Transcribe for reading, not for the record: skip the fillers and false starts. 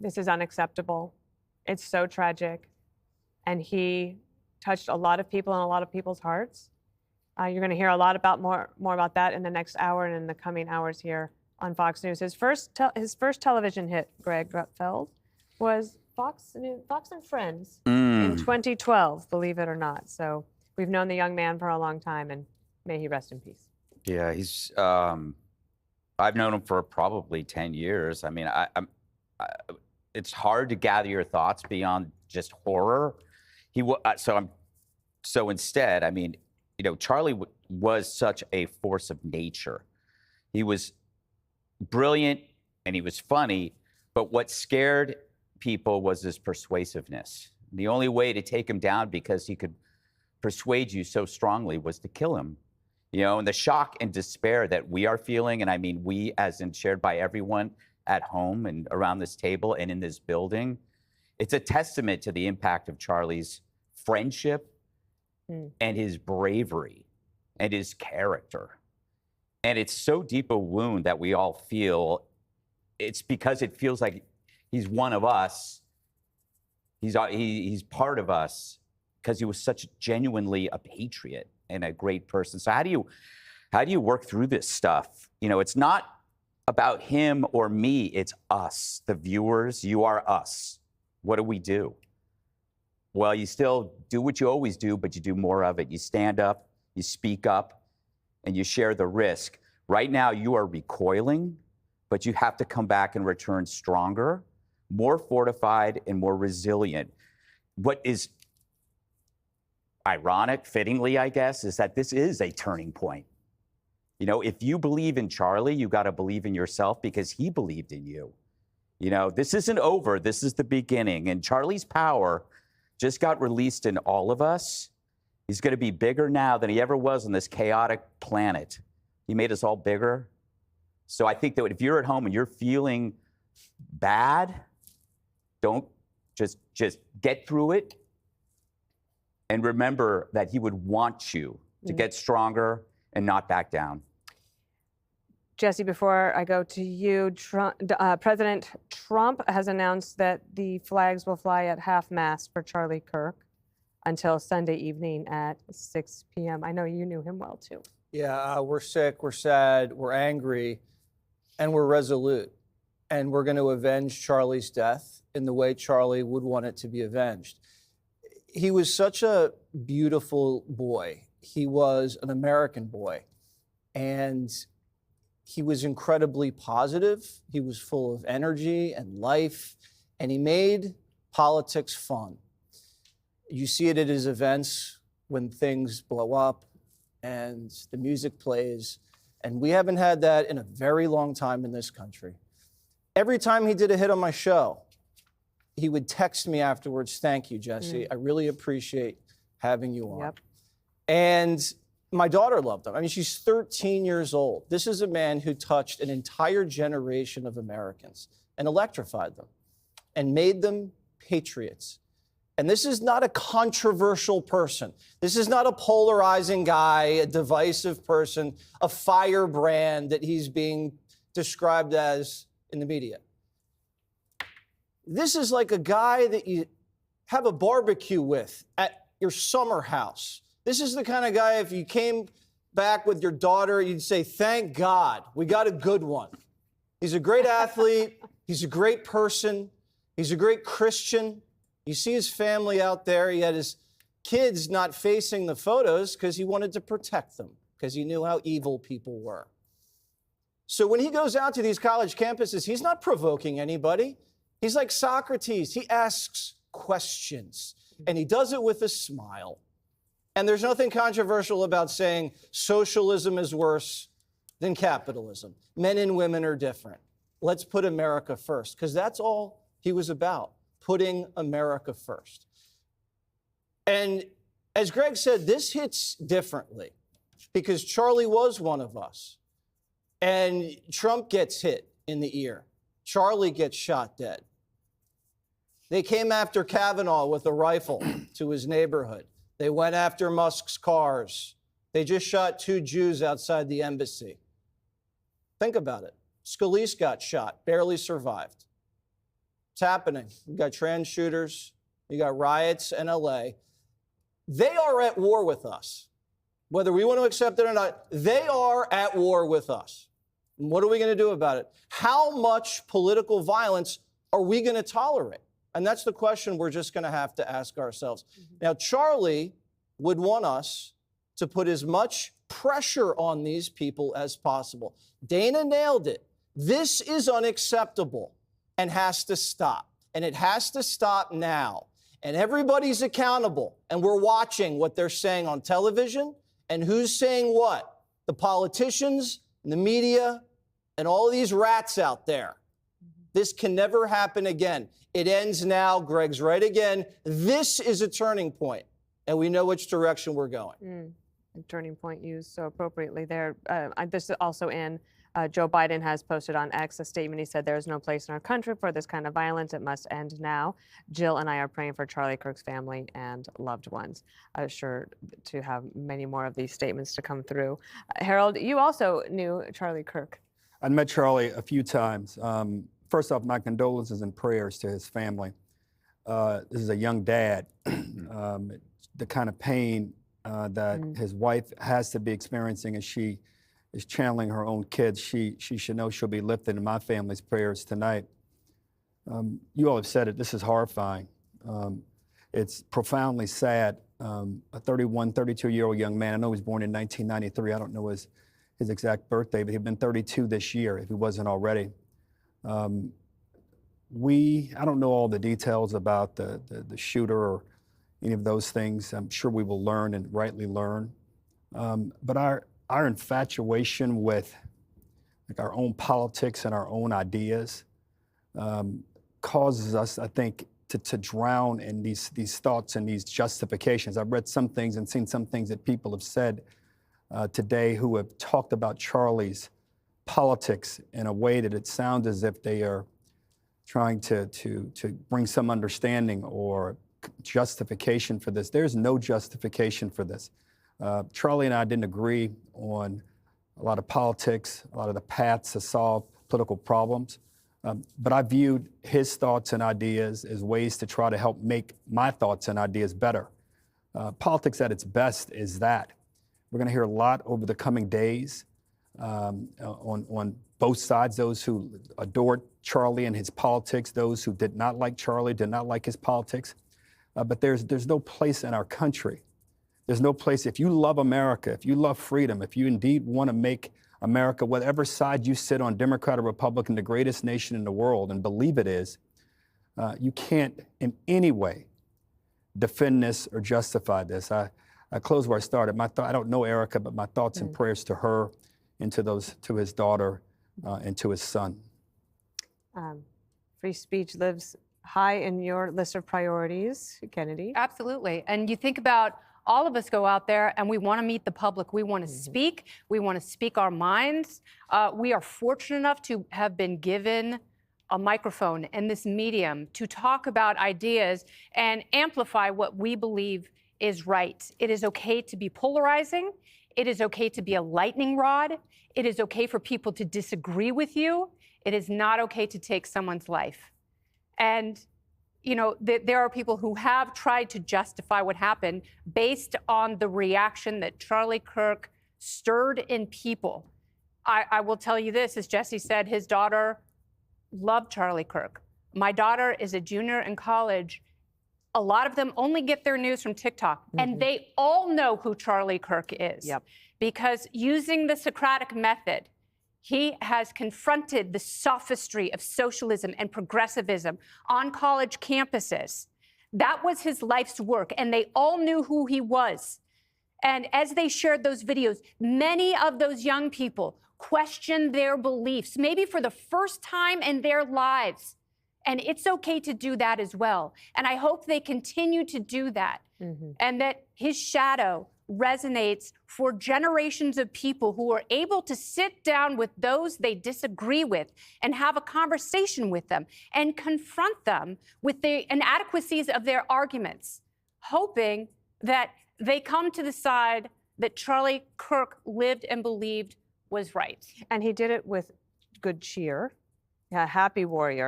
This is unacceptable. It's so tragic. And he touched a lot of people and a lot of people's hearts. You're going to hear a lot about more about that in the next hour and in the coming hours here on Fox News. His first television hit, Greg Gutfeld, was Fox and Friends in 2012, believe it or not. So we've known the young man for a long time, and may he rest in peace. Yeah, he's. I've known him for probably 10 years. I mean, it's hard to gather your thoughts beyond just horror. So instead, I mean, you know, Charlie was such a force of nature. He was brilliant and he was funny, but what scared people was his persuasiveness. The only way to take him down, because he could persuade you so strongly, was to kill him. You know, and the shock and despair that we are feeling, and I mean we as in shared by everyone at home and around this table and in this building, it's a testament to the impact of Charlie's friendship and his bravery and his character. And it's so deep a wound that we all feel. It's because it feels like he's one of us. He's part of us because he was such genuinely a patriot and a great person. So how do you work through this stuff? You know, it's not about him or me, it's us, the viewers. You are us. What do we do? Well, you still do what you always do, but you do more of it. You stand up, you speak up, and you share the risk. Right now, you are recoiling, but you have to come back and return stronger, more fortified, and more resilient. What is ironic, fittingly, I guess, is that this is a turning point. You know, if you believe in Charlie, you got to believe in yourself because he believed in you. You know, this isn't over. This is the beginning. And Charlie's power just got released in all of us. He's going to be bigger now than he ever was on this chaotic planet. He made us all bigger. So I think that if you're at home and you're feeling bad, don't just get through it. And remember that he would want you to get stronger and not back down. Jesse, before I go to you, President Trump has announced that the flags will fly at half-mast for Charlie Kirk until Sunday evening at 6 p.m. I know you knew him well, too. Yeah, we're sick, we're sad, we're angry, and we're resolute. And we're going to avenge Charlie's death in the way Charlie would want it to be avenged. He was such a beautiful boy. He was an American boy. And he was incredibly positive. He was full of energy and life. And he made politics fun. You see it at his events when things blow up and the music plays. And we haven't had that in a very long time in this country. Every time he did a hit on my show, he would text me afterwards, "Thank you, Jesse. I really appreciate having you on." Yep. And my daughter loved him. I mean, she's 13 years old. This is a man who touched an entire generation of Americans and electrified them and made them patriots. And this is not a controversial person. This is not a polarizing guy, a divisive person, a firebrand that he's being described as in the media. This is like a guy that you have a barbecue with at your summer house. This is the kind of guy, if you came back with your daughter, you'd say, "Thank God, we got a good one." He's a great athlete. He's a great person. He's a great Christian. You see his family out there. He had his kids not facing the photos because he wanted to protect them, because he knew how evil people were. So when he goes out to these college campuses, he's not provoking anybody. He's like Socrates. He asks questions, and he does it with a smile. And there's nothing controversial about saying socialism is worse than capitalism. Men and women are different. Let's put America first, because that's all he was about, putting America first. And as Greg said, this hits differently because Charlie was one of us. And Trump gets hit in the ear. Charlie gets shot dead. They came after Kavanaugh with a rifle to his neighborhood. They went after Musk's cars. They just shot 2 Jews outside the embassy. Think about it. Scalise got shot, barely survived. It's happening. You got trans shooters. You got riots in LA. They are at war with us. Whether we want to accept it or not, they are at war with us. And what are we going to do about it? How much political violence are we going to tolerate? And that's the question we're just going to have to ask ourselves. Now, Charlie would want us to put as much pressure on these people as possible. Dana nailed it. This is unacceptable and has to stop. And it has to stop now. And everybody's accountable. And we're watching what they're saying on television and who's saying what. The politicians, the media, and all of these rats out there. This can never happen again. It ends now. Greg's right again. This is a turning point, and we know which direction we're going. A turning point used so appropriately there. This is also in Joe Biden has posted on X a statement. He said, "There is no place in our country for this kind of violence. It must end now." Jill and I are praying for Charlie Kirk's family and loved ones. Sure to have many more of these statements to come through. Harold, you also knew Charlie Kirk. I met Charlie a few times. First off, my condolences and prayers to his family. This is a young dad. The kind of pain that his wife has to be experiencing as she is channeling her own kids, she should know she'll be lifted in my family's prayers tonight. You all have said it, this is horrifying. It's profoundly sad. A 31, 32-year-old young man, I know he was born in 1993, I don't know his exact birthday, but he'd been 32 this year if he wasn't already. I don't know all the details about the shooter or any of those things. I'm sure we will learn and rightly learn. But our infatuation with like our own politics and our own ideas causes us, I think, to drown in these thoughts and these justifications. I've read some things and seen some things that people have said today who have talked about Charlie's politics in a way that it sounds as if they are trying to bring some understanding or justification for this. There's no justification for this. Charlie and I didn't agree on a lot of politics, a lot of the paths to solve political problems, but I viewed his thoughts and ideas as ways to try to help make my thoughts and ideas better. Politics at its best is that. We're going to hear a lot over the coming days on both sides, those who adored Charlie and his politics, those who did not like Charlie, did not like his politics. But there's no place in our country. There's no place, if you love America, if you love freedom, if you indeed want to make America, whatever side you sit on, Democrat or Republican, the greatest nation in the world, and believe it is, you can't in any way defend this or justify this. I close where I started. I don't know Erica, but my thoughts and prayers to her and to his daughter and to his son. Free speech lives high in your list of priorities, Kennedy. Absolutely. And you think about all of us go out there and we want to meet the public. We want to speak. We want to speak our minds. We are fortunate enough to have been given a microphone and this medium to talk about ideas and amplify what we believe is right. It is okay to be polarizing. It is okay to be a lightning rod. It is okay for people to disagree with you. It is not okay to take someone's life. And, you know, there are people who have tried to justify what happened based on the reaction that Charlie Kirk stirred in people. I will tell you this, as Jesse said, his daughter loved Charlie Kirk. My daughter is a junior in college. A lot of them only get their news from TikTok, and they all know who Charlie Kirk is. Because using the Socratic method, he has confronted the sophistry of socialism and progressivism on college campuses. That was his life's work, and they all knew who he was. And as they shared those videos, many of those young people questioned their beliefs, maybe for the first time in their lives. And it's okay to do that as well. And I hope they continue to do that. And that his shadow resonates for generations of people who are able to sit down with those they disagree with and have a conversation with them and confront them with the inadequacies of their arguments, hoping that they come to the side that Charlie Kirk lived and believed was right. And he did it with good cheer, a happy warrior.